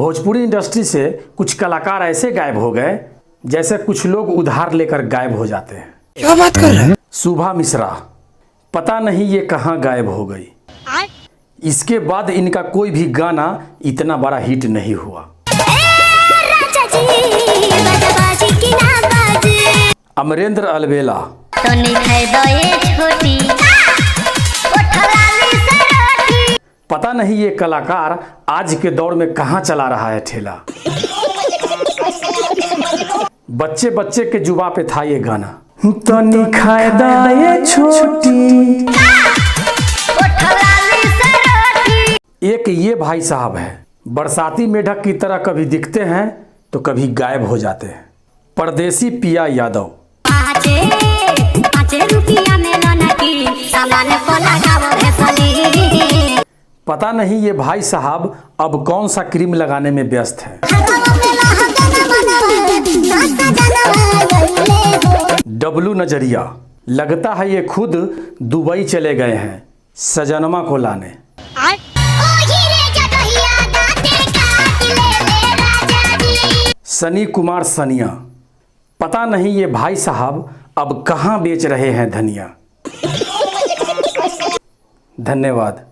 Bhojpuri industry से कुछ कलाकार ऐसे गायब हो गए जैसे कुछ लोग उधार लेकर गायब हो जाते हैं। क्या बात कर रहे हैं? शुभा मिश्रा, पता नहीं ये कहाँ गायब हो गई। इसके बाद इनका कोई भी गाना इतना बड़ा हिट नहीं हुआ। अमरेंद्र अलवेला, पता नहीं ये कलाकार आज के दौर में कहाँ चला रहा है ठेला। बच्चे बच्चे के जुबा पे था ये गाना। तनी खाए दाए छोटी। एक ये भाई साहब है, बरसाती मेढक की तरह कभी दिखते हैं तो कभी गायब हो जाते हैं। परदेसी पिया यादव, पता नहीं ये भाई साहब अब कौन सा क्रीम लगाने में व्यस्त हैं। डब्लू नजरिया, लगता है ये खुद दुबई चले गए हैं सजनमा को लाने। सनी कुमार सनिया, पता नहीं ये भाई साहब अब कहाँ बेच रहे हैं धनिया। धन्यवाद।